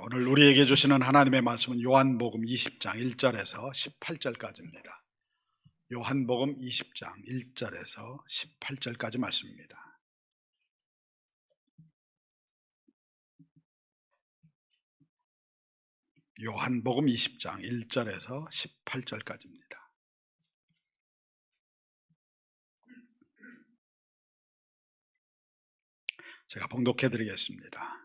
오늘 우리에게 주시는 하나님의 말씀은 요한복음 20장 1절에서 18절까지입니다. 요한복음 20장 1절에서 18절까지 말씀입니다. 요한복음 20장 1절에서 18절까지입니다. 제가 봉독해 드리겠습니다.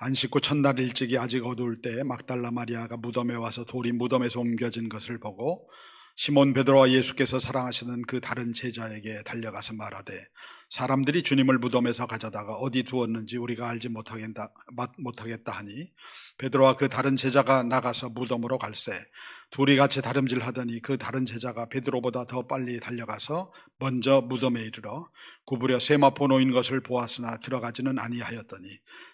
안식 후 첫날 일찍이 아직 어두울 때에 막달라 마리아가 무덤에 와서 돌이 무덤에서 옮겨진 것을 보고 시몬 베드로와 예수께서 사랑하시는 그 다른 제자에게 달려가서 말하되 사람들이 주님을 무덤에서 가져다가 어디 두었는지 우리가 알지 못하겠다 하니 베드로와 그 다른 제자가 나가서 무덤으로 갈새 둘이 같이 다름질하더니 그 다른 제자가 베드로보다 더 빨리 달려가서 먼저 무덤에 이르러 구부려 세마포 놓인 것을 보았으나 들어가지는 아니하였더니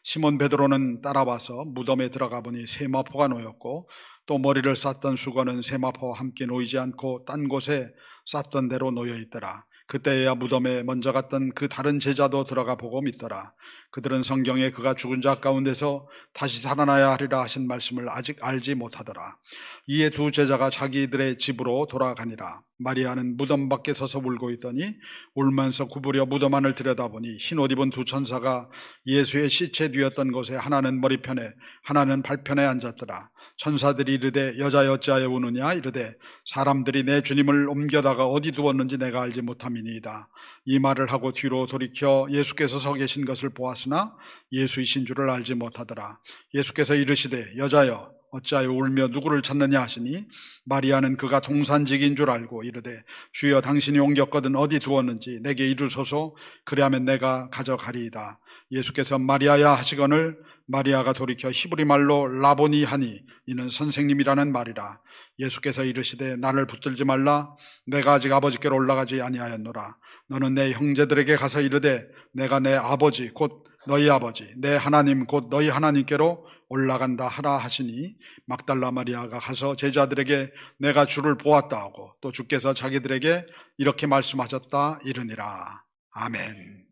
시몬 베드로는 따라와서 무덤에 들어가 보니 세마포가 놓였고 또 머리를 쌌던 수건은 세마포와 함께 놓이지 않고 딴 곳에 쌌던 대로 놓여 있더라. 그때야 무덤에 먼저 갔던 그 다른 제자도 들어가 보고 믿더라. 그들은 성경에 그가 죽은 자 가운데서 다시 살아나야 하리라 하신 말씀을 아직 알지 못하더라. 이에 두 제자가 자기들의 집으로 돌아가니라. 마리아는 무덤 밖에 서서 울고 있더니 울면서 구부려 무덤 안을 들여다보니 흰옷 입은 두 천사가 예수의 시체 뒤였던 곳에 하나는 머리편에 하나는 발편에 앉았더라. 천사들이 이르되 여자여 어찌하여 우느냐 이르되 사람들이 내 주님을 옮겨다가 어디 두었는지 내가 알지 못함이니이다. 이 말을 하고 뒤로 돌이켜 예수께서 서 계신 것을 보았으나 예수이신 줄을 알지 못하더라. 예수께서 이르시되 여자여 어찌하여 울며 누구를 찾느냐 하시니 마리아는 그가 동산직인 줄 알고 이르되 주여 당신이 옮겼거든 어디 두었는지 내게 이르소서 그리하면 내가 가져가리이다. 예수께서 마리아야 하시거늘 마리아가 돌이켜 히브리 말로 라보니 하니 이는 선생님이라는 말이라. 예수께서 이르시되 나를 붙들지 말라. 내가 아직 아버지께로 올라가지 아니하였노라. 너는 내 형제들에게 가서 이르되 내가 내 아버지 곧 너희 아버지 내 하나님 곧 너희 하나님께로 올라간다 하라 하시니 막달라 마리아가 가서 제자들에게 내가 주를 보았다 하고 또 주께서 자기들에게 이렇게 말씀하셨다 이르니라. 아멘.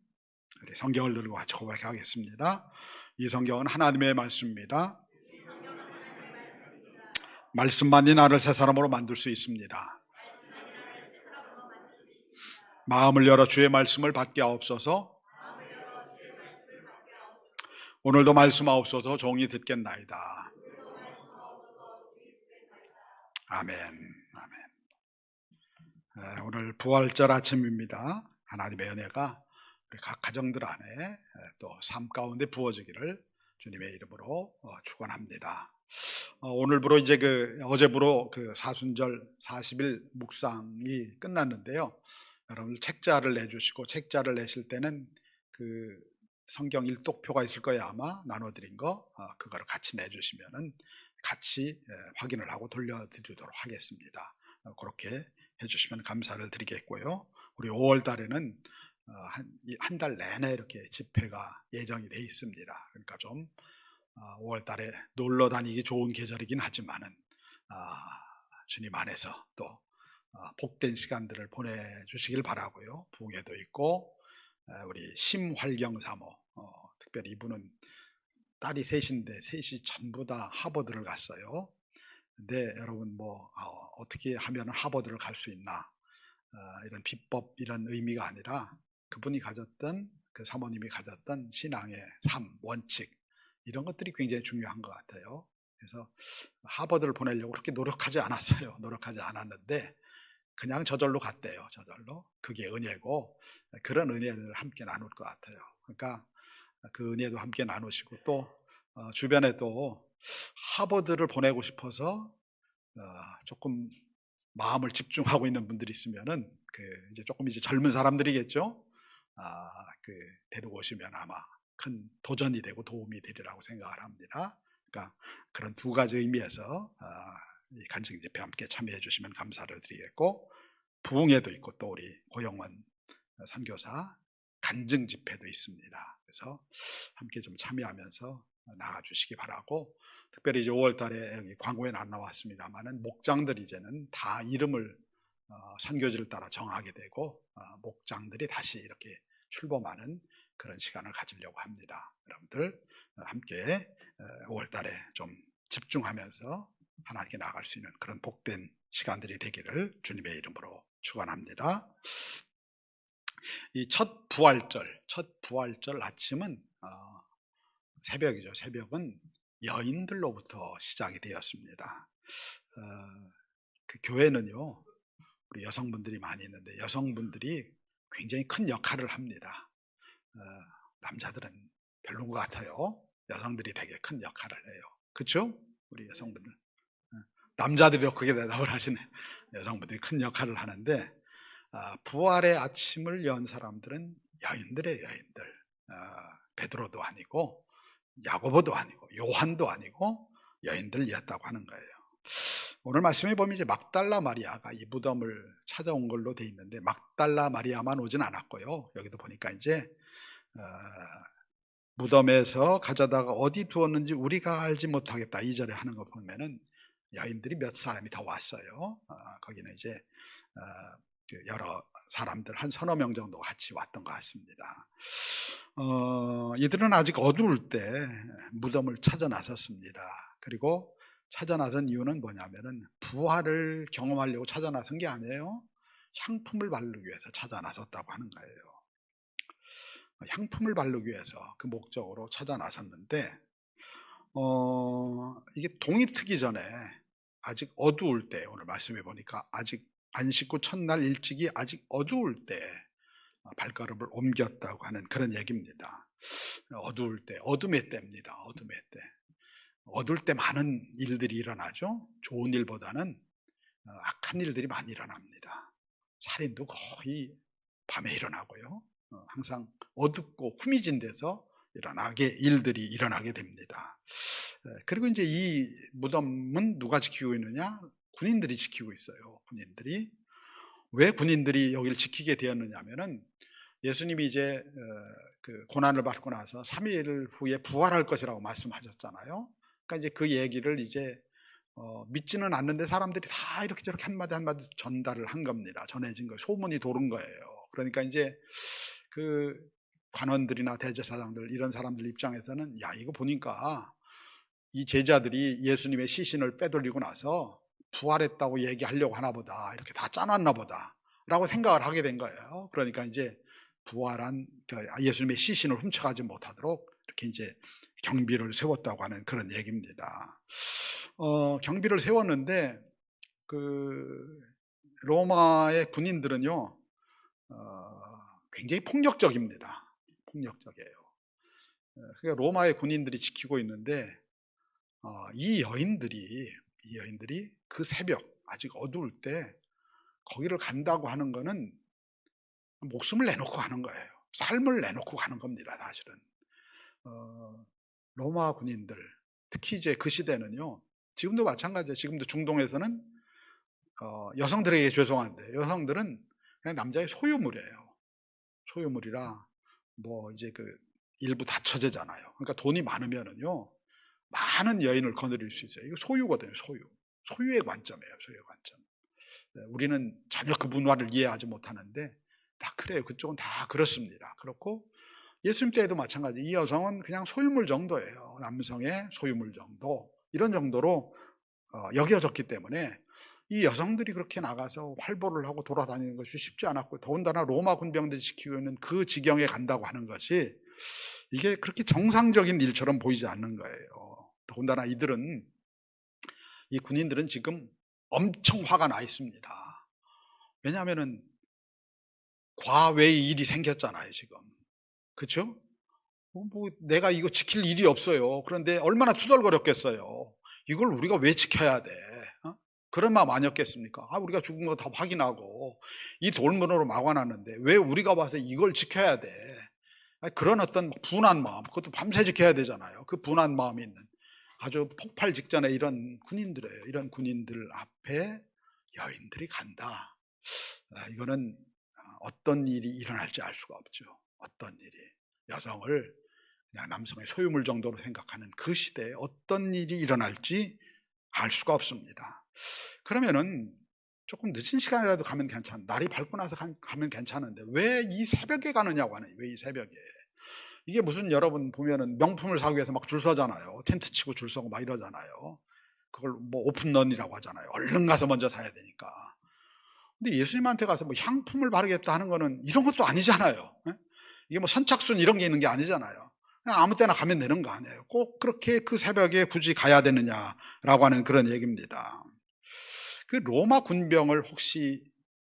우리 성경을 들고 같이 고백하겠습니다. 이 성경은 하나님의 말씀입니다. 말씀만이 나를 새 사람으로 만들 수 있습니다. 마음을 열어 주의 말씀을 받게 하옵소서. 오늘도 말씀하옵소서. 종이 듣겠나이다. 아멘. 아멘. 오늘 부활절 아침입니다. 하나님의 은혜가 우리 각 가정들 안에 또 삶 가운데 부어지기를 주님의 이름으로 축원합니다. 오늘부로 이제 어제부로 사순절 40일 묵상이 끝났는데요. 여러분 책자를 내주시고 책자를 내실 때는 그 성경 일독표가 있을 거예요. 아마 나눠드린 거 그거를 같이 내주시면은 같이 확인을 하고 돌려드리도록 하겠습니다. 그렇게 해주시면 감사를 드리겠고요. 우리 5월 달에는 한 달 내내 이렇게 집회가 예정이 돼 있습니다. 그러니까 좀 5월 달에 놀러 다니기 좋은 계절이긴 하지만은 주님 안에서 또 복된 시간들을 보내주시길 바라고요. 부흥회도 있고 우리 심활경 사모 특별히 이분은 딸이 셋인데 셋이 전부 다 하버드를 갔어요. 근데 여러분 어떻게 하면 하버드를 갈 수 있나 이런 비법 이런 의미가 아니라 그분이 가졌던 그 사모님이 가졌던 신앙의 삶 원칙 이런 것들이 굉장히 중요한 것 같아요. 그래서 하버드를 보내려고 그렇게 노력하지 않았어요. 노력하지 않았는데 그냥 저절로 갔대요. 저절로. 그게 은혜고 그런 은혜를 함께 나눌 것 같아요. 그러니까 그 은혜도 함께 나누시고 또 주변에 또 하버드를 보내고 싶어서 조금 마음을 집중하고 있는 분들이 있으면은 이제 조금 이제 젊은 사람들이겠죠. 데리고 오시면 아마 큰 도전이 되고 도움이 되리라고 생각을 합니다. 그러니까 그런 두 가지 의미에서 이 간증 집회 함께 참여해 주시면 감사를 드리겠고 부흥회도 있고 또 우리 고영원 선교사 간증 집회도 있습니다. 그래서 함께 좀 참여하면서 나가 주시기 바라고 특별히 이제 5월 달에 여기 광고에는 안 나왔습니다만은 목장들이 이제는 다 이름을 선교지를 따라 정하게 되고 목장들이 다시 이렇게 출범하는 그런 시간을 가지려고 합니다. 여러분들 함께 5월 달에 좀 집중하면서 하나님께 나아갈 수 있는 그런 복된 시간들이 되기를 주님의 이름으로 축원합니다. 이 첫 부활절 아침은 새벽이죠. 새벽은 여인들로부터 시작이 되었습니다. 그 교회는요, 우리 여성분들이 많이 있는데 여성분들이 굉장히 큰 역할을 합니다. 남자들은 별로인 것 같아요. 여성들이 되게 큰 역할을 해요. 그렇죠? 우리 여성분들. 남자들이 크게 대답을 하시네. 여성분들이 큰 역할을 하는데 부활의 아침을 연 사람들은 여인들의 여인들. 베드로도 아니고 야고보도 아니고 요한도 아니고 여인들이었다고 하는 거예요. 오늘 말씀에 보면 이제 막달라 마리아가 이 무덤을 찾아온 걸로 돼 있는데 막달라 마리아만 오진 않았고요. 여기도 보니까 이제 무덤에서 가져다가 어디 두었는지 우리가 알지 못하겠다 2절에 하는 거 보면은 여인들이 몇 사람이 더 왔어요. 거기는 이제 여러 사람들 한 서너 명 정도 같이 왔던 것 같습니다. 이들은 아직 어두울 때 무덤을 찾아 나섰습니다. 그리고 찾아 나선 이유는 뭐냐면은 부활을 경험하려고 찾아 나선 게 아니에요. 향품을 바르기 위해서 찾아 나섰다고 하는 거예요. 향품을 바르기 위해서 그 목적으로 찾아 나섰는데 이게 동이 트기 전에 아직 어두울 때, 오늘 말씀해 보니까 아직 안 씻고 첫날 일찍이 아직 어두울 때 발걸음을 옮겼다고 하는 그런 얘기입니다. 어두울 때, 어둠의 때입니다. 어둠의 때. 어두울 때 많은 일들이 일어나죠. 좋은 일보다는 악한 일들이 많이 일어납니다. 살인도 거의 밤에 일어나고요. 항상 어둡고 후미진 데서 일들이 일어나게 됩니다. 그리고 이제 이 무덤은 누가 지키고 있느냐? 군인들이 지키고 있어요. 군인들이. 왜 군인들이 여기를 지키게 되었느냐 하면은 예수님이 이제 그 고난을 받고 나서 3일 후에 부활할 것이라고 말씀하셨잖아요. 그러니까 이제 그 얘기를 이제 믿지는 않는데 사람들이 다 이렇게 저렇게 한마디 한마디 전달을 한 겁니다. 전해진 거, 소문이 도는 거예요. 그러니까 이제 그 관원들이나 대제사장들 이런 사람들 입장에서는 야, 이거 보니까 이 제자들이 예수님의 시신을 빼돌리고 나서 부활했다고 얘기하려고 하나 보다, 이렇게 다 짜놨나 보다 라고 생각을 하게 된 거예요. 그러니까 이제 부활한 예수님의 시신을 훔쳐가지 못하도록 이렇게 이제 경비를 세웠다고 하는 그런 얘기입니다. 경비를 세웠는데 그 로마의 군인들은요 굉장히 폭력적입니다. 폭력적이에요. 그러니까 로마의 군인들이 지키고 있는데 이 여인들이 그 새벽 아직 어두울 때 거기를 간다고 하는 거는 목숨을 내놓고 가는 거예요. 삶을 내놓고 가는 겁니다. 사실은 로마 군인들, 특히 이제 그 시대는요, 지금도 마찬가지예요. 지금도 중동에서는 여성들에게 죄송한데 여성들은 그냥 남자의 소유물이에요. 소유물이라 뭐 이제 그 일부 다 처제잖아요. 그러니까 돈이 많으면은요 많은 여인을 거느릴 수 있어요. 이거 소유거든요. 소유의 관점이에요. 소유의 관점. 우리는 전혀 그 문화를 이해하지 못하는데 다 그래요. 그쪽은 다 그렇습니다. 그렇고 예수님 때에도 마찬가지. 이 여성은 그냥 소유물 정도예요. 남성의 소유물 정도, 이런 정도로 여겨졌기 때문에 이 여성들이 그렇게 나가서 활보를 하고 돌아다니는 것이 쉽지 않았고, 더군다나 로마 군병들이 지키고 있는 그 지경에 간다고 하는 것이 이게 그렇게 정상적인 일처럼 보이지 않는 거예요. 더군다나 이 군인들은 지금 엄청 화가 나 있습니다. 왜냐하면은 과외의 일이 생겼잖아요, 지금. 그렇죠? 뭐 내가 이거 지킬 일이 없어요. 그런데 얼마나 투덜거렸겠어요. 이걸 우리가 왜 지켜야 돼? 그런 마음 아니었겠습니까? 우리가 죽은 거 다 확인하고 이 돌문으로 막아놨는데 왜 우리가 와서 이걸 지켜야 돼? 그런 어떤 분한 마음, 그것도 밤새 지켜야 되잖아요. 그 분한 마음이 있는 아주 폭발 직전에 이런 군인들이에요. 이런 군인들 앞에 여인들이 간다. 이거는 어떤 일이 일어날지 알 수가 없죠. 어떤 일이. 여성을 그냥 남성의 소유물 정도로 생각하는 그 시대에 어떤 일이 일어날지 알 수가 없습니다. 그러면은 조금 늦은 시간이라도 가면 날이 밝고 나서 가면 괜찮은데 왜 이 새벽에 가느냐고 하는, 왜 이 새벽에. 이게 무슨, 여러분 보면은 명품을 사기 위해서 막 줄 서잖아요. 텐트 치고 줄 서고 막 이러잖아요. 그걸 뭐 오픈런이라고 하잖아요. 얼른 가서 먼저 사야 되니까. 근데 예수님한테 가서 뭐 향품을 바르겠다 하는 거는 이런 것도 아니잖아요. 예? 이게 뭐 선착순 이런 게 있는 게 아니잖아요. 그냥 아무 때나 가면 되는 거 아니에요. 꼭 그렇게 그 새벽에 굳이 가야 되느냐라고 하는 그런 얘기입니다. 그 로마 군병을 혹시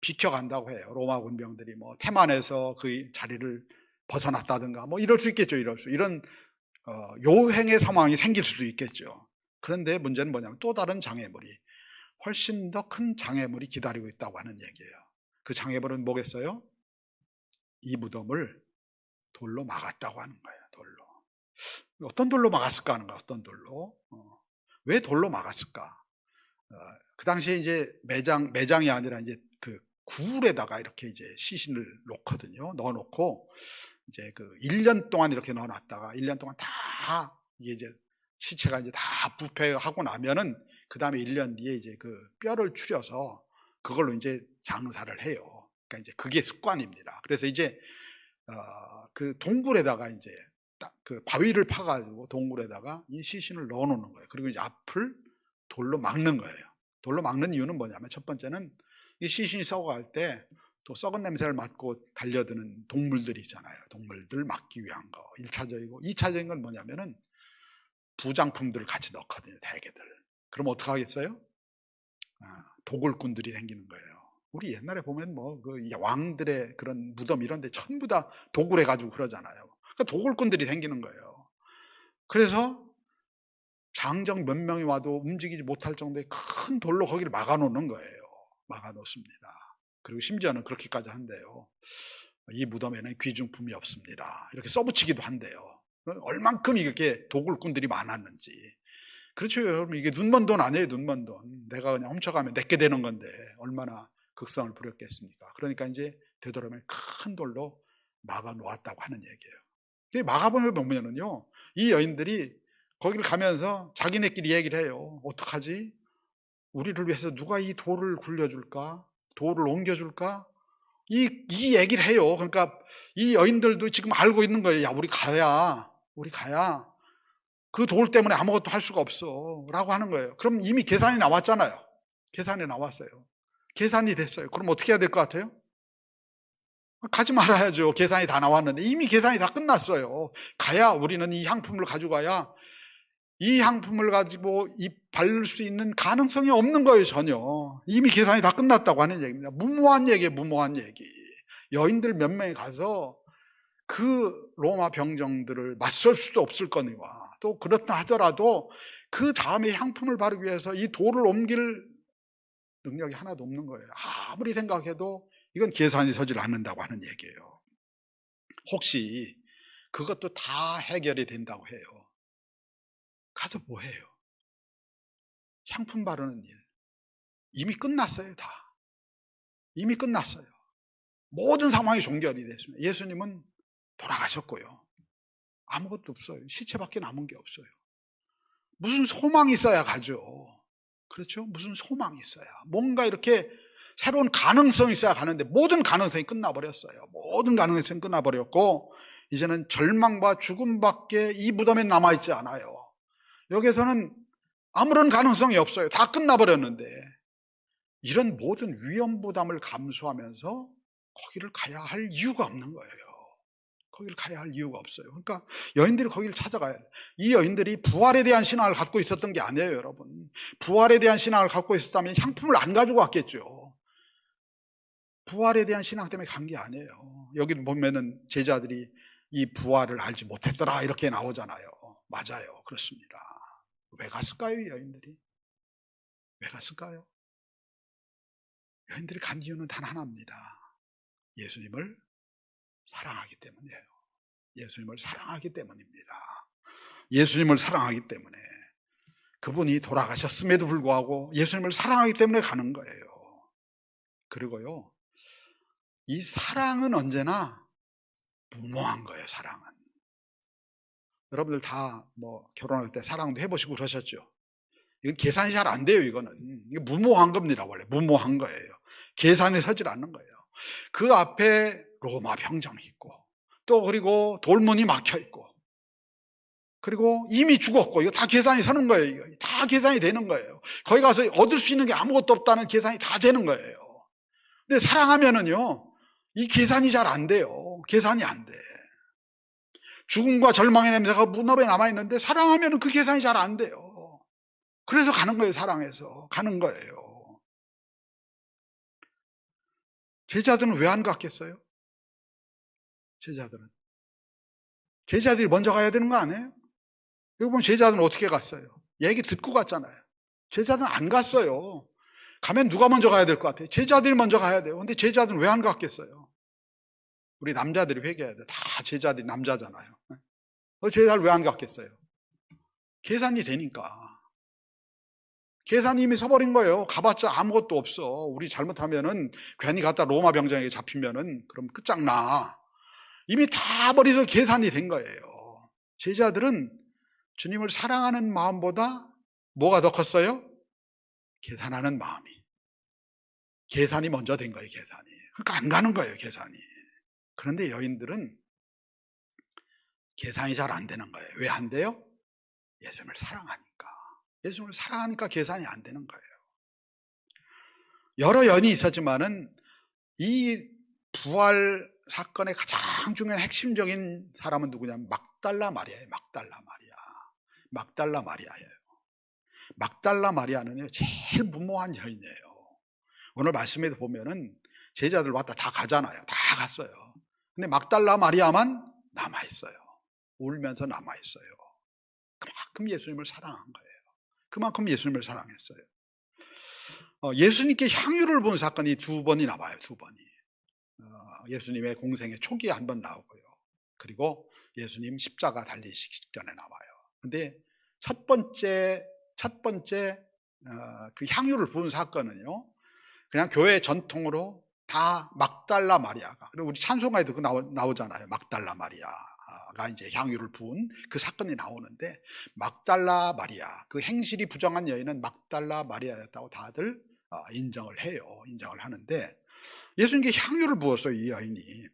비켜간다고 해요. 로마 군병들이 뭐 태만해서 그 자리를 벗어났다든가 뭐 이럴 수 있겠죠. 이런 요행의 상황이 생길 수도 있겠죠. 그런데 문제는 뭐냐면 또 다른 장애물이, 훨씬 더 큰 장애물이 기다리고 있다고 하는 얘기예요. 그 장애물은 뭐겠어요? 이 무덤을 돌로 막았다고 하는 거예요. 돌로. 어떤 돌로 막았을까 하는 거야. 어떤 돌로. 왜 돌로 막았을까? 그 당시에 이제 매장이 아니라 이제 그 굴에다가 이렇게 이제 시신을 놓거든요. 넣어놓고 이제 그 1년 동안 이렇게 넣어놨다가 1년 동안 다 이제 시체가 이제 다 부패하고 나면은 그 다음에 1년 뒤에 이제 그 뼈를 추려서 그걸로 이제 장사를 해요. 그러니까 이제 그게 습관입니다. 그래서 이제 그 동굴에다가 이제 딱 그 바위를 파가지고 동굴에다가 이 시신을 넣어놓는 거예요. 그리고 이제 앞을 돌로 막는 거예요. 돌로 막는 이유는 뭐냐면, 첫 번째는 이 시신이 썩어갈 때 또 썩은 냄새를 맡고 달려드는 동물들이 있잖아요. 동물들 막기 위한 거 1차적이고, 2차적인 건 뭐냐면은 부장품들을 같이 넣거든요. 대개들. 그럼 어떡하겠어요? 도굴꾼들이 생기는 거예요. 우리 옛날에 보면 뭐 그 왕들의 그런 무덤 이런 데 전부 다 도굴해 가지고 그러잖아요. 그러니까 도굴꾼들이 생기는 거예요. 그래서 장정 몇 명이 와도 움직이지 못할 정도의 큰 돌로 거기를 막아 놓는 거예요. 막아 놓습니다. 그리고 심지어는 그렇게까지 한대요. 이 무덤에는 귀중품이 없습니다. 이렇게 써붙이기도 한대요. 얼만큼 이렇게 도굴꾼들이 많았는지. 그렇죠, 여러분. 이게 눈먼 돈 아니에요. 눈먼 돈. 내가 그냥 훔쳐가면 내게 되는 건데 얼마나 극성을 부렸겠습니까. 그러니까 이제 되도록이면 큰 돌로 막아 놓았다고 하는 얘기예요. 막아보면은요, 이 여인들이 거기를 가면서 자기네끼리 얘기를 해요. 어떡하지? 우리를 위해서 누가 이 돌을 굴려줄까? 돌을 옮겨줄까? 이 얘기를 해요. 그러니까 이 여인들도 지금 알고 있는 거예요. 야, 우리 가야 그 돌 때문에 아무것도 할 수가 없어 라고 하는 거예요. 그럼 이미 계산이 나왔잖아요. 계산이 나왔어요. 계산이 됐어요. 그럼 어떻게 해야 될 것 같아요? 가지 말아야죠. 계산이 다 나왔는데. 이미 계산이 다 끝났어요. 가야, 우리는 이 향품을 가져가야 이 향품을 가지고 바를 수 있는 가능성이 없는 거예요. 전혀. 이미 계산이 다 끝났다고 하는 얘기입니다. 무모한 얘기예요. 무모한 얘기. 여인들 몇 명이 가서 그 로마 병정들을 맞설 수도 없을 거니와, 또 그렇다 하더라도 그 다음에 향품을 바르기 위해서 이 돌을 옮길 능력이 하나도 없는 거예요. 아무리 생각해도 이건 계산이 서질 않는다고 하는 얘기예요. 혹시 그것도 다 해결이 된다고 해요. 가서 뭐 해요? 향품 바르는 일 이미 끝났어요. 다 이미 끝났어요. 모든 상황이 종결이 됐습니다. 예수님은 돌아가셨고요. 아무것도 없어요. 시체밖에 남은 게 없어요. 무슨 소망이 있어야 가죠. 그렇죠? 무슨 소망이 있어야, 뭔가 이렇게 새로운 가능성이 있어야 가는데 모든 가능성이 끝나버렸어요. 모든 가능성이 끝나버렸고 이제는 절망과 죽음밖에 이 무덤에 남아있지 않아요. 여기에서는 아무런 가능성이 없어요. 다 끝나버렸는데 이런 모든 위험 부담을 감수하면서 거기를 가야 할 이유가 없는 거예요. 거기를 가야 할 이유가 없어요. 그러니까 여인들이 거기를 찾아가야 해요. 이 여인들이 부활에 대한 신앙을 갖고 있었던 게 아니에요, 여러분. 부활에 대한 신앙을 갖고 있었다면 향품을 안 가지고 왔겠죠. 부활에 대한 신앙 때문에 간 게 아니에요. 여기 보면은 제자들이 이 부활을 알지 못했더라 이렇게 나오잖아요. 맞아요. 그렇습니다. 왜 갔을까요, 이 여인들이? 왜 갔을까요? 여인들이 간 이유는 단 하나입니다. 예수님을 사랑하기 때문이에요. 예수님을 사랑하기 때문입니다. 예수님을 사랑하기 때문에, 그분이 돌아가셨음에도 불구하고 예수님을 사랑하기 때문에 가는 거예요. 그리고요, 이 사랑은 언제나 무모한 거예요. 사랑은. 여러분들 다 뭐 결혼할 때 사랑도 해보시고 그러셨죠? 이건 계산이 잘 안 돼요. 이거는 이게 무모한 겁니다. 원래 무모한 거예요. 계산이 서질 않는 거예요. 그 앞에 로마 병정이 있고 또 그리고 돌문이 막혀 있고, 그리고 이미 죽었고, 이거 다 계산이 서는 거예요. 이거 다 계산이 되는 거예요. 거기 가서 얻을 수 있는 게 아무것도 없다는 계산이 다 되는 거예요. 근데 사랑하면은요, 이 계산이 잘 안 돼요. 계산이 안 돼. 죽음과 절망의 냄새가 문 앞에 남아있는데 사랑하면은 그 계산이 잘 안 돼요. 그래서 가는 거예요. 사랑해서 가는 거예요. 제자들은 왜 안 갔겠어요? 제자들이 먼저 가야 되는 거 아니에요? 여기 보면 제자들은 어떻게 갔어요? 얘기 듣고 갔잖아요. 제자들은 안 갔어요. 가면 누가 먼저 가야 될 것 같아요? 제자들이 먼저 가야 돼요. 근데 제자들은 왜 안 갔겠어요? 우리 남자들이 회개해야 돼. 다 제자들이 남자잖아요. 제자들 왜 안 갔겠어요? 계산이 되니까. 계산이 이미 서버린 거예요. 가봤자 아무것도 없어. 우리 잘못하면은 괜히 갔다 로마 병장에게 잡히면은 그럼 끝장나. 이미 다 버리서 계산이 된 거예요. 제자들은 주님을 사랑하는 마음보다 뭐가 더 컸어요? 계산하는 마음이. 계산이 먼저 된 거예요. 계산이. 그러니까 안 가는 거예요. 계산이. 그런데 여인들은 계산이 잘 안 되는 거예요. 왜 안 돼요? 예수님을 사랑하니까. 예수님을 사랑하니까 계산이 안 되는 거예요. 여러 연이 있었지만은 이 부활 사건의 가장 중요한 핵심적인 사람은 누구냐면 막달라 마리아예요. 막달라 마리아예요. 막달라 마리아는요, 제일 무모한 여인이에요. 오늘 말씀에도 보면은 제자들 왔다 다 가잖아요. 다 갔어요. 근데 막달라 마리아만 남아있어요. 울면서 남아있어요. 그만큼 예수님을 사랑한 거예요. 그만큼 예수님을 사랑했어요. 예수님께 향유를 본 사건이 두 번이 나와요. 두 번이. 예수님의 공생의 초기에 한 번 나오고요. 그리고 예수님 십자가 달리시기 직전에 나와요. 근데 첫 번째 그 향유를 부은 사건은요, 그냥 교회 전통으로 다 막달라 마리아가, 그리고 우리 찬송가에도 그 나오잖아요. 막달라 마리아가 이제 향유를 부은 그 사건이 나오는데, 막달라 마리아, 그 행실이 부정한 여인은 막달라 마리아였다고 다들 인정을 해요. 인정을 하는데, 예수님께 향유를 부었어요, 이 여인이.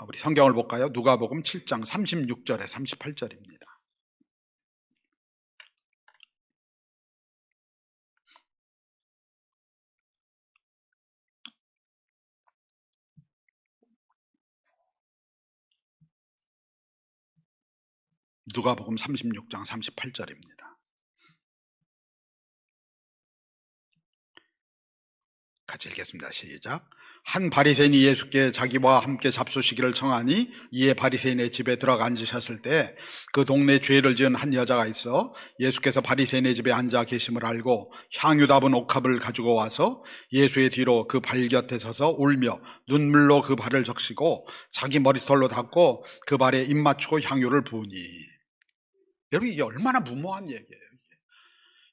우리 성경을 볼까요? 누가복음 7장 36절에 38절입니다. 누가복음 36장 38절입니다. 같이 읽겠습니다. 시작. 한 바리새인이 예수께 자기와 함께 잡수시기를 청하니 이에 바리새인의 집에 들어가 앉으셨을 때 그 동네에 죄를 지은 한 여자가 있어 예수께서 바리새인의 집에 앉아 계심을 알고 향유 담은 옥합을 가지고 와서 예수의 뒤로 그 발 곁에 서서 울며 눈물로 그 발을 적시고 자기 머리털로 닦고 그 발에 입 맞추고 향유를 부으니. 여러분, 이게 얼마나 무모한 얘기예요.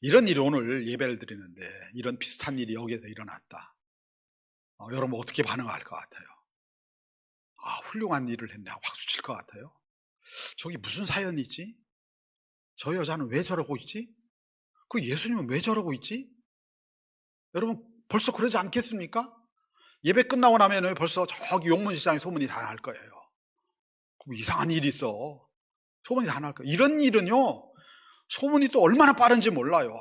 이런 일이 오늘 예배를 드리는데 이런 비슷한 일이 여기에서 일어났다. 여러분 어떻게 반응할 것 같아요? 훌륭한 일을 했네. 박수 칠 것 같아요. 저기 무슨 사연이지? 저 여자는 왜 저러고 있지? 그 예수님은 왜 저러고 있지? 여러분 벌써 그러지 않겠습니까? 예배 끝나고 나면 벌써 저기 용문시장에 소문이 다 날 거예요. 그럼 이상한 일이 있어. 소문이 다 날 거예요. 이런 일은요, 소문이 또 얼마나 빠른지 몰라요.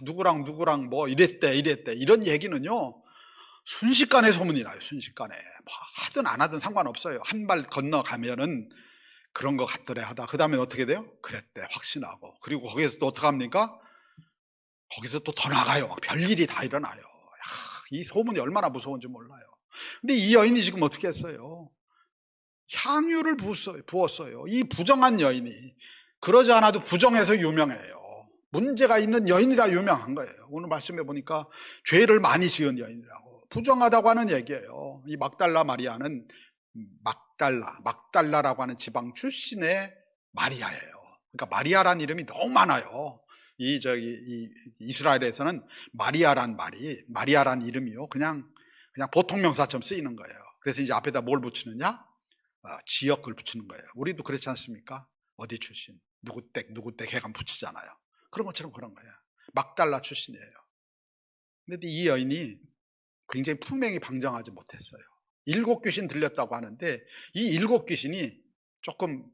누구랑 뭐 이랬대 이런 얘기는요, 순식간에 소문이 나요. 순식간에. 뭐 하든 안 하든 상관없어요. 한 발 건너가면은 그런 거 같더래 하다 그 다음에 어떻게 돼요? 그랬대 확신하고. 그리고 거기서 또 어떻게 합니까? 거기서 또 더 나가요. 별일이 다 일어나요. 이 소문이 얼마나 무서운지 몰라요. 근데 이 여인이 지금 어떻게 했어요? 향유를 부었어요. 이 부정한 여인이. 그러지 않아도 부정해서 유명해요. 문제가 있는 여인이라 유명한 거예요. 오늘 말씀해 보니까 죄를 많이 지은 여인이라고, 부정하다고 하는 얘기예요. 이 막달라 마리아는 막달라라고 하는 지방 출신의 마리아예요. 그러니까 마리아란 이름이 너무 많아요. 이 이스라엘에서는 마리아란 이름이요, 그냥 보통 명사처럼 쓰이는 거예요. 그래서 이제 앞에다 뭘 붙이느냐? 지역을 붙이는 거예요. 우리도 그렇지 않습니까? 어디 출신, 누구댁 해가 붙이잖아요. 그런 것처럼 그런 거예요. 막달라 출신이에요. 근데 이 여인이 굉장히 품행이 방정하지 못했어요. 일곱 귀신 들렸다고 하는데 이 일곱 귀신이 조금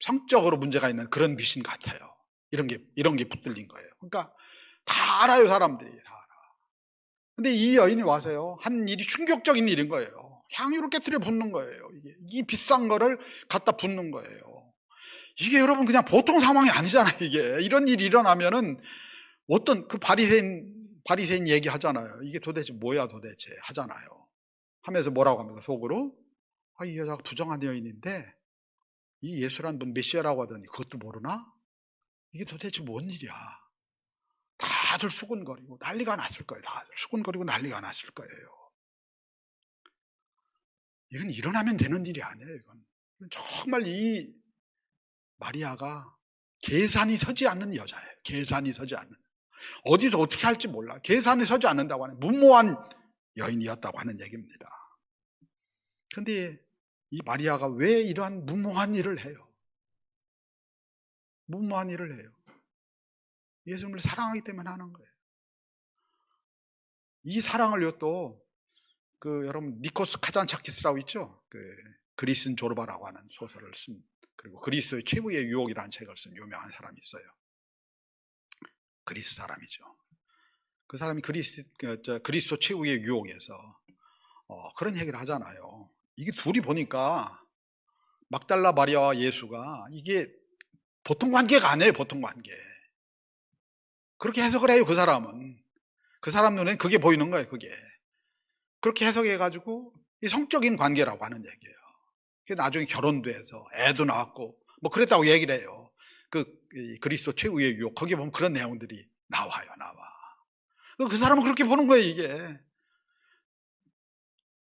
성적으로 문제가 있는 그런 귀신 같아요. 이런 게 붙들린 거예요. 그러니까 다 알아요, 사람들이 다 알아. 근데 이 여인이 와서요, 한 일이 충격적인 일인 거예요. 향유를 깨뜨려 붓는 거예요. 이게 비싼 거를 갖다 붓는 거예요. 이게 여러분 그냥 보통 상황이 아니잖아요. 이게 이런 일이 일어나면은 어떤 그 바리새인 얘기하잖아요. 이게 도대체 뭐야 도대체 하잖아요. 하면서 뭐라고 합니까 속으로? 이 여자가 부정한 여인인데 이 예수란 분 메시아라고 하더니 그것도 모르나? 이게 도대체 뭔 일이야? 다들 수군거리고 난리가 났을 거예요. 다들 수군거리고 난리가 났을 거예요. 이건 일어나면 되는 일이 아니에요. 이건 정말 이 마리아가 계산이 서지 않는 여자예요. 계산이 서지 않는. 어디서 어떻게 할지 몰라. 계산이 서지 않는다고 하는 무모한 여인이었다고 하는 얘기입니다. 그런데 이 마리아가 왜 이러한 무모한 일을 해요? 무모한 일을 해요. 예수님을 사랑하기 때문에 하는 거예요. 이 사랑을요 또 여러분 니코스 카잔차키스라고 있죠? 그리스 조르바라고 하는 소설을 쓴, 그리고 그리스의 최후의 유혹이라는 책을 쓴 유명한 사람이 있어요. 그리스 사람이죠. 그 사람이 그리스 최후의 유혹에서 그런 얘기를 하잖아요. 이게 둘이 보니까 막달라 마리아와 예수가 이게 보통 관계가 아니에요. 보통 관계. 그렇게 해석을 해요. 그 사람은. 그 사람 눈에는 그게 보이는 거예요. 그게. 그렇게 해석해가지고 이 성적인 관계라고 하는 얘기예요. 나중에 결혼도 해서 애도 낳았고 뭐 그랬다고 얘기를 해요. 그리스도 최후의 유혹 거기에 보면 그런 내용들이 나와요. 그 사람은 그렇게 보는 거예요. 이게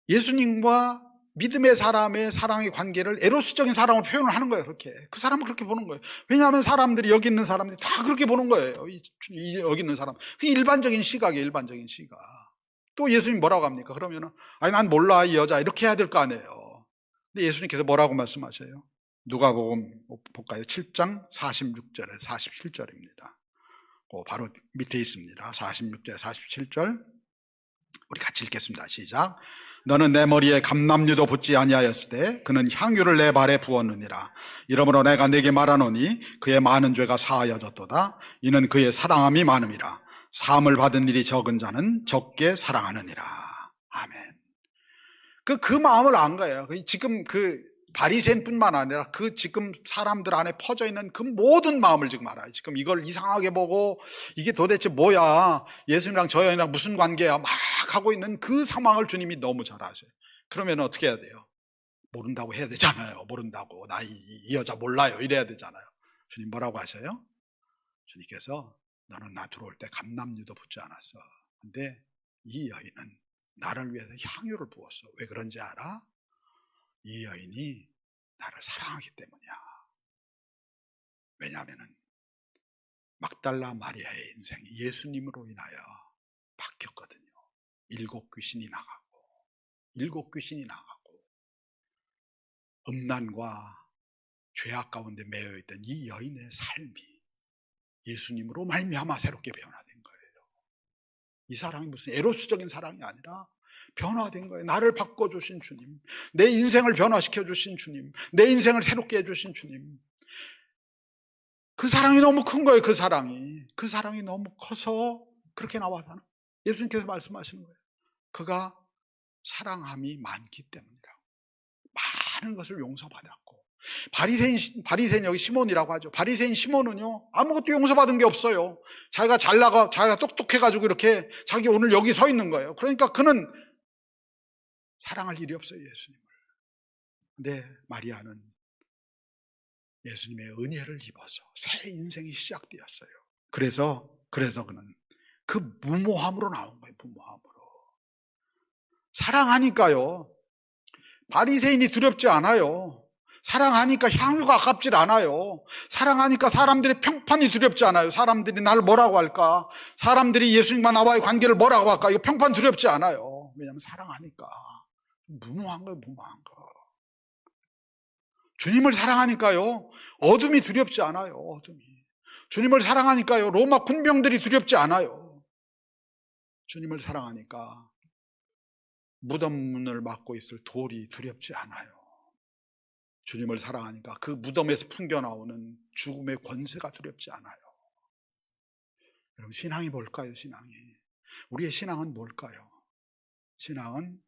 예수님과 믿음의 사람의 사랑의 관계를 에로스적인 사랑으로 표현을 하는 거예요. 그렇게 그 사람은 그렇게 보는 거예요. 왜냐하면 사람들이 여기 있는 사람들이 다 그렇게 보는 거예요. 여기 있는 사람 그게 일반적인 시각이에요. 일반적인 시각. 또 예수님 뭐라고 합니까? 그러면은 난 몰라 이 여자 이렇게 해야 될 거 아니에요. 근데 예수님께서 뭐라고 말씀하셔요? 누가복음 볼까요? 7장 46절에서 47절입니다. 바로 밑에 있습니다. 46절 47절 우리 같이 읽겠습니다. 시작. 너는 내 머리에 감람류도 붓지 아니하였을 때 그는 향유를 내 발에 부었느니라. 이러므로 내가 네게 말하노니 그의 많은 죄가 사하여졌도다. 이는 그의 사랑함이 많음이라. 사함을 받은 일이 적은 자는 적게 사랑하느니라. 아멘. 그 마음을 안 거예요. 지금 바리새인뿐만 아니라 지금 사람들 안에 퍼져 있는 그 모든 마음을 지금 알아요. 지금 이걸 이상하게 보고 이게 도대체 뭐야? 예수님이랑 저 여인이랑 무슨 관계야? 막 하고 있는 그 상황을 주님이 너무 잘 아셔요. 그러면 어떻게 해야 돼요? 모른다고 해야 되잖아요. 모른다고. 나 이 여자 몰라요. 이래야 되잖아요. 주님 뭐라고 하셔요? 주님께서 너는 나 들어올 때 감람류도 붓지 않았어. 근데 이 여인은 나를 위해서 향유를 부었어. 왜 그런지 알아? 이 여인이 나를 사랑하기 때문이야. 왜냐하면은 막달라 마리아의 인생이 예수님으로 인하여 바뀌었거든요. 일곱 귀신이 나가고 음란과 죄악 가운데 매여 있던 이 여인의 삶이 예수님으로 말미암아 새롭게 변화된 거예요. 이 사랑이 무슨 에로스적인 사랑이 아니라 변화된 거예요. 나를 바꿔주신 주님, 내 인생을 변화시켜 주신 주님, 내 인생을 새롭게 해주신 주님. 그 사랑이 너무 큰 거예요. 그 사랑이 너무 커서 그렇게 나와서 예수님께서 말씀하시는 거예요. 그가 사랑함이 많기 때문이라고. 많은 것을 용서받았고, 바리새인 여기 시몬이라고 하죠. 바리새인 시몬은요 아무것도 용서받은 게 없어요. 자기가 자기가 똑똑해가지고 이렇게 자기 오늘 여기 서 있는 거예요. 그러니까 그는 사랑할 일이 없어요, 예수님을. 근데 마리아는 예수님의 은혜를 입어서 새 인생이 시작되었어요. 그래서 그는 그 무모함으로 나온 거예요. 무모함으로. 사랑하니까요 바리새인이 두렵지 않아요. 사랑하니까 향유가 아깝질 않아요. 사랑하니까 사람들의 평판이 두렵지 않아요. 사람들이 나를 뭐라고 할까? 사람들이 예수님과 나와의 관계를 뭐라고 할까? 이거 평판 두렵지 않아요. 왜냐하면 사랑하니까. 무모한 거예요. 무모한 거. 주님을 사랑하니까요 어둠이 두렵지 않아요. 어둠이. 주님을 사랑하니까요 로마 군병들이 두렵지 않아요. 주님을 사랑하니까 무덤문을 막고 있을 돌이 두렵지 않아요. 주님을 사랑하니까 그 무덤에서 풍겨나오는 죽음의 권세가 두렵지 않아요. 여러분, 신앙이 뭘까요? 신앙이, 우리의 신앙은 뭘까요? 신앙은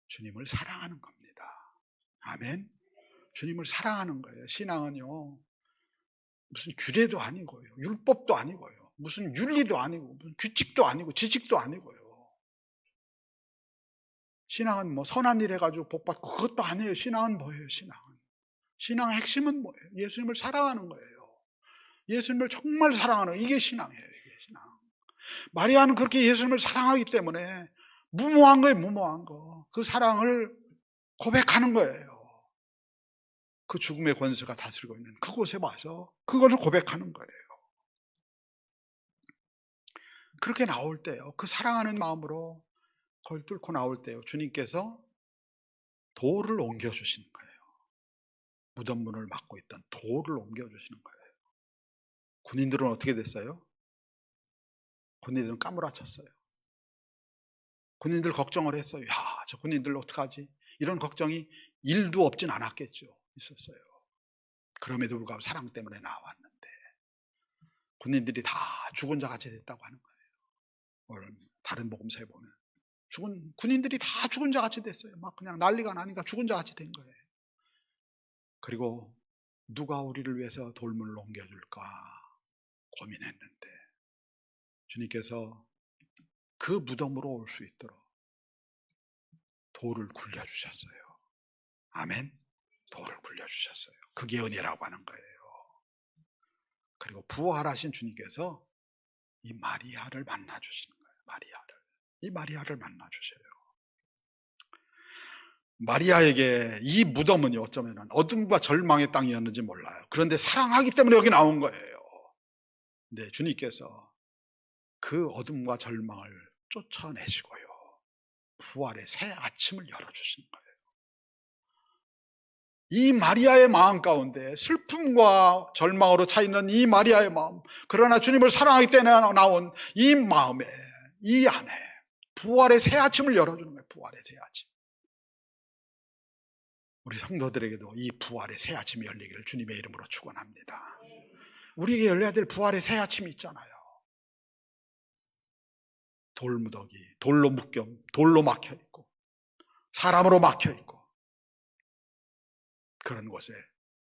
주님을 사랑하는 겁니다. 아멘. 주님을 사랑하는 거예요. 신앙은요, 무슨 규례도 아니고요, 율법도 아니고요, 무슨 윤리도 아니고, 무슨 규칙도 아니고, 지식도 아니고요. 신앙은 뭐 선한 일 해가지고 복 받고 그것도 아니에요. 신앙은 뭐예요? 신앙의 핵심은 뭐예요? 예수님을 사랑하는 거예요. 예수님을 정말 사랑하는, 이게 신앙이에요. 이게 신앙. 마리아는 그렇게 예수님을 사랑하기 때문에 무모한 거예요. 무모한 거. 그 사랑을 고백하는 거예요. 그 죽음의 권세가 다스리고 있는 그곳에 와서 그것을 고백하는 거예요. 그렇게 나올 때요, 그 사랑하는 마음으로 거길 뚫고 나올 때요, 주님께서 돌을 옮겨주시는 거예요. 무덤문을 막고 있던 돌을 옮겨주시는 거예요. 군인들은 어떻게 됐어요? 군인들은 까무라쳤어요. 군인들 걱정을 했어요. 야, 저 군인들 어떡하지? 이런 걱정이 일도 없진 않았겠죠. 있었어요. 그럼에도 불구하고 사랑 때문에 나왔는데 군인들이 다 죽은 자 같이 됐다고 하는 거예요. 오늘 다른 복음서에 보면 군인들이 다 죽은 자 같이 됐어요. 막 그냥 난리가 나니까 죽은 자 같이 된 거예요. 그리고 누가 우리를 위해서 돌문을 옮겨줄까 고민했는데 주님께서 그 무덤으로 올 수 있도록 돌을 굴려주셨어요. 아멘. 돌을 굴려주셨어요. 그게 은혜라고 하는 거예요. 그리고 부활하신 주님께서 이 마리아를 만나주시는 거예요. 이 마리아를 만나주셔요. 마리아에게 이 무덤은요, 어쩌면 어둠과 절망의 땅이었는지 몰라요. 그런데 사랑하기 때문에 여기 나온 거예요. 근데 주님께서 그 어둠과 절망을 쫓아내시고요, 부활의 새 아침을 열어주시는 거예요. 이 마리아의 마음 가운데 슬픔과 절망으로 차있는 이 마리아의 마음, 그러나 주님을 사랑하기 때문에 나온 이 마음에, 이 안에 부활의 새 아침을 열어주는 거예요. 부활의 새 아침. 우리 성도들에게도 이 부활의 새 아침이 열리기를 주님의 이름으로 축원합니다. 우리에게 열려야 될 부활의 새 아침이 있잖아요. 돌무더기, 돌로 막혀있고 사람으로 막혀있고 그런 곳에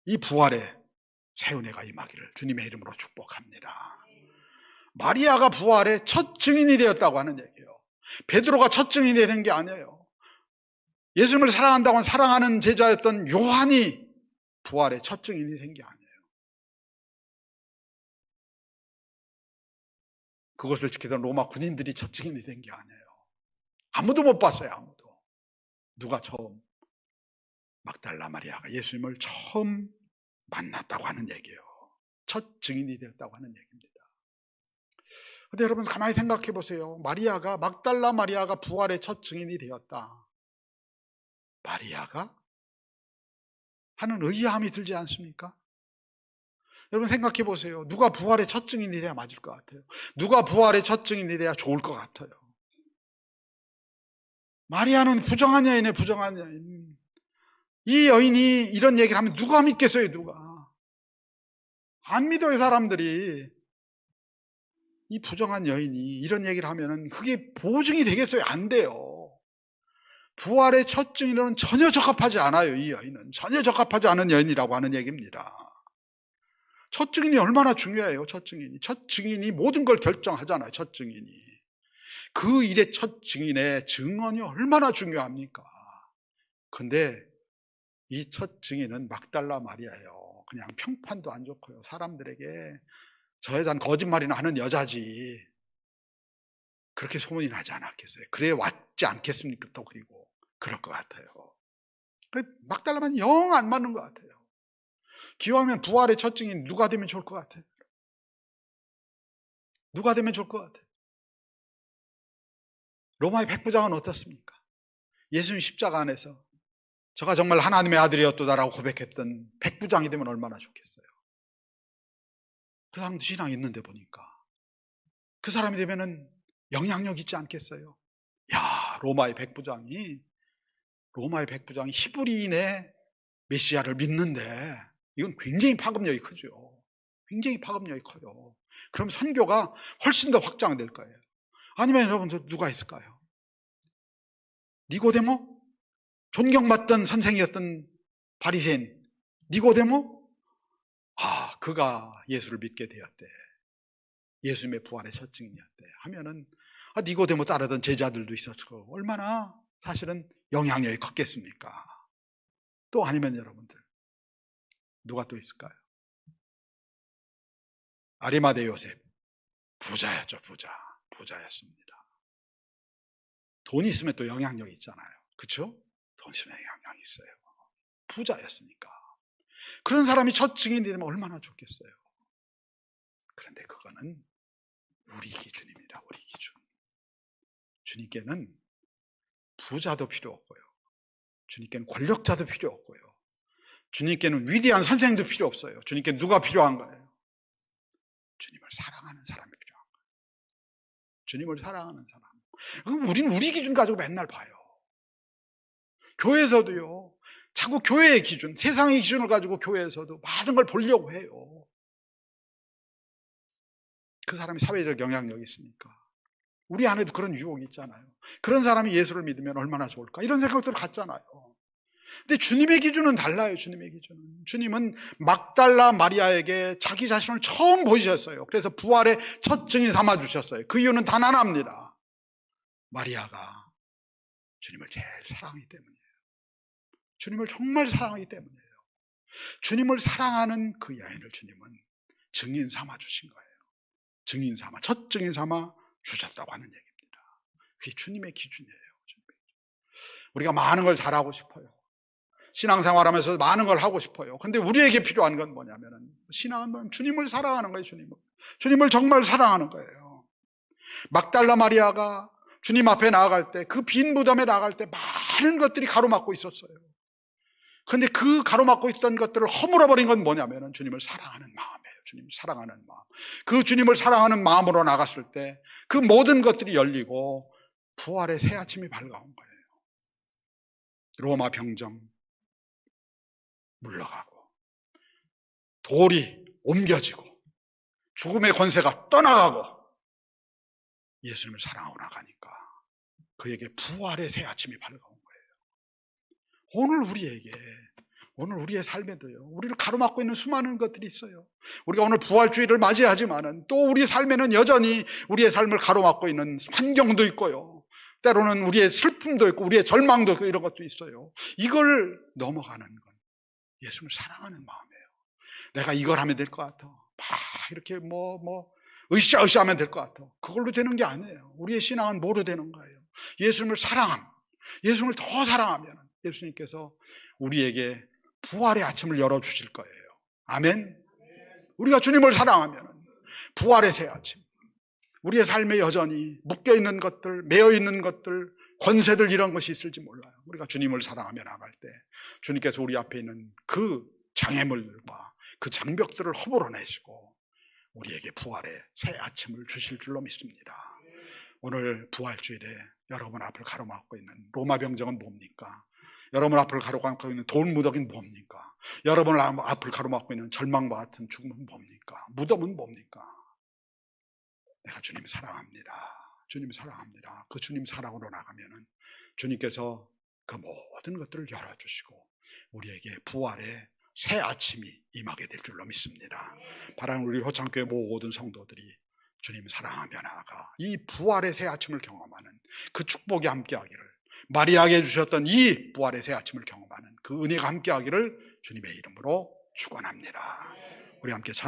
이 부활의 새 은혜가 임하기를 주님의 이름으로 축복합니다. 마리아가 부활의 첫 증인이 되었다고 하는 얘기예요. 베드로가 첫 증인이 되는 게 아니에요. 예수님을 사랑한다고 사랑하는 제자였던 요한이 부활의 첫 증인이 된 게 아니에요. 그것을 지키던 로마 군인들이 첫 증인이 된 게 아니에요. 아무도 못 봤어요. 아무도. 누가 처음? 막달라 마리아가 예수님을 처음 만났다고 하는 얘기예요. 첫 증인이 되었다고 하는 얘기입니다. 근데 여러분 가만히 생각해 보세요. 막달라 마리아가 부활의 첫 증인이 되었다. 마리아가? 하는 의아함이 들지 않습니까? 여러분 생각해 보세요. 누가 부활의 첫 증인이 돼야 맞을 것 같아요? 누가 부활의 첫 증인이 돼야 좋을 것 같아요? 마리아는 부정한 여인이에요. 부정한 여인. 이 여인이 이런 얘기를 하면 누가 믿겠어요? 누가? 안 믿어요. 사람들이. 이 부정한 여인이 이런 얘기를 하면 그게 보증이 되겠어요? 안 돼요. 부활의 첫 증인으로는 전혀 적합하지 않아요. 이 여인은 전혀 적합하지 않은 여인이라고 하는 얘기입니다. 첫 증인이 얼마나 중요해요. 첫 증인이 모든 걸 결정하잖아요. 첫 증인이. 그 일의 첫 증인의 증언이 얼마나 중요합니까? 근데 이 첫 증인은 막달라 마리아예요. 그냥 평판도 안 좋고요. 사람들에게 저 여자는 거짓말이나 하는 여자지, 그렇게 소문이 나지 않았겠어요? 그래 왔지 않겠습니까? 또 그리고 그럴 것 같아요. 막달라만 영 안 맞는 것 같아요. 기왕이면 부활의 첫 증인 누가 되면 좋을 것 같아요? 누가 되면 좋을 것 같아요? 로마의 백부장은 어떻습니까? 예수님 십자가 안에서 저가 정말 하나님의 아들이었도다라고 고백했던 백부장이 되면 얼마나 좋겠어요? 그 사람도 신앙이 있는데 보니까 그 사람이 되면은 영향력 있지 않겠어요? 야, 로마의 백부장이 히브리인의 메시아를 믿는데 이건 굉장히 파급력이 크죠. 굉장히 파급력이 커요. 그럼 선교가 훨씬 더 확장될 거예요. 아니면 여러분들 누가 있을까요? 니고데모? 존경받던 선생이었던 바리새인 니고데모? 그가 예수를 믿게 되었대. 예수님의 부활의 첫 증이었대 하면은 니고데모 따르던 제자들도 있었고 얼마나 사실은 영향력이 컸겠습니까? 또 아니면 여러분들 누가 또 있을까요? 아리마대 요셉 부자였죠. 부자였습니다. 돈 있으면 또 영향력이 있잖아요. 그렇죠? 돈 있으면 영향력이 있어요. 부자였으니까. 그런 사람이 첫 증인이 되면 얼마나 좋겠어요. 그런데 그거는 우리 기준입니다. 우리 기준. 주님께는 부자도 필요 없고요. 주님께는 권력자도 필요 없고요. 주님께는 위대한 선생도 필요 없어요. 주님께 누가 필요한 거예요? 주님을 사랑하는 사람이 필요한 거예요. 주님을 사랑하는 사람. 우리는 우리 기준 가지고 맨날 봐요. 교회에서도요. 자꾸 교회의 기준, 세상의 기준을 가지고 교회에서도 많은 걸 보려고 해요. 그 사람이 사회적 영향력이 있으니까. 우리 안에도 그런 유혹이 있잖아요. 그런 사람이 예수를 믿으면 얼마나 좋을까? 이런 생각들을 갖잖아요. 근데 주님의 기준은 달라요. 주님의 기준은. 주님은 막달라 마리아에게 자기 자신을 처음 보이셨어요. 그래서 부활의 첫 증인 삼아 주셨어요. 그 이유는 단 하나입니다. 마리아가 주님을 제일 사랑하기 때문이에요. 주님을 정말 사랑하기 때문이에요. 주님을 사랑하는 그 여인을 주님은 증인 삼아 주신 거예요. 증인 삼아, 첫 증인 삼아 주셨다고 하는 얘기입니다. 그게 주님의 기준이에요. 우리가 많은 걸 잘하고 싶어요. 신앙생활하면서 많은 걸 하고 싶어요. 근데 우리에게 필요한 건 뭐냐면은 신앙은 주님을 사랑하는 거예요. 주님을 정말 사랑하는 거예요. 막달라 마리아가 주님 앞에 나아갈 때, 그 빈 무덤에 나아갈 때 많은 것들이 가로막고 있었어요. 근데 그 가로막고 있던 것들을 허물어버린 건 뭐냐면은 주님을 사랑하는 마음이에요. 주님을 사랑하는 마음. 그 주님을 사랑하는 마음으로 나갔을 때 그 모든 것들이 열리고 부활의 새 아침이 밝아온 거예요. 로마 병정 물러가고 돌이 옮겨지고 죽음의 권세가 떠나가고 예수님을 사랑하고 나가니까 그에게 부활의 새 아침이 밝아온 거예요. 오늘 우리의 삶에도요, 우리를 가로막고 있는 수많은 것들이 있어요. 우리가 오늘 부활주의를 맞이하지만은 또 우리 삶에는 여전히 우리의 삶을 가로막고 있는 환경도 있고요. 때로는 우리의 슬픔도 있고 우리의 절망도 있고 이런 것도 있어요. 이걸 넘어가는 건 예수님을 사랑하는 마음이에요. 내가 이걸 하면 될 것 같아. 이렇게 으쌰으쌰 하면 될 것 같아. 그걸로 되는 게 아니에요. 우리의 신앙은 뭐로 되는 거예요? 예수님을 사랑함. 예수님을 더 사랑하면 예수님께서 우리에게 부활의 아침을 열어주실 거예요. 아멘. 우리가 주님을 사랑하면 부활의 새 아침, 우리의 삶에 여전히 묶여있는 것들, 매여있는 것들, 권세들 이런 것이 있을지 몰라요. 우리가 주님을 사랑하며 나갈 때 주님께서 우리 앞에 있는 그 장애물들과 그 장벽들을 허물어내시고 우리에게 부활의 새 아침을 주실 줄로 믿습니다. 오늘 부활주일에 여러분 앞을 가로막고 있는 로마 병정은 뭡니까? 여러분 앞을 가로막고 있는 돌무더기는 뭡니까? 여러분 앞을 가로막고 있는 절망과 같은 죽음은 뭡니까? 무덤은 뭡니까? 내가 주님 사랑합니다. 주님 사랑합니다. 그 주님 사랑으로 나가면은 주님께서 그 모든 것들을 열어주시고 우리에게 부활의 새 아침이 임하게 될 줄로 믿습니다. 바라는 우리 호창교회 모든 성도들이 주님 사랑하며 나아가 이 부활의 새 아침을 경험하는 그 축복이 함께하기를, 마리아에게 주셨던 이 부활의 새 아침을 경험하는 그 은혜가 함께하기를 주님의 이름으로 축원합니다. 우리 함께 찬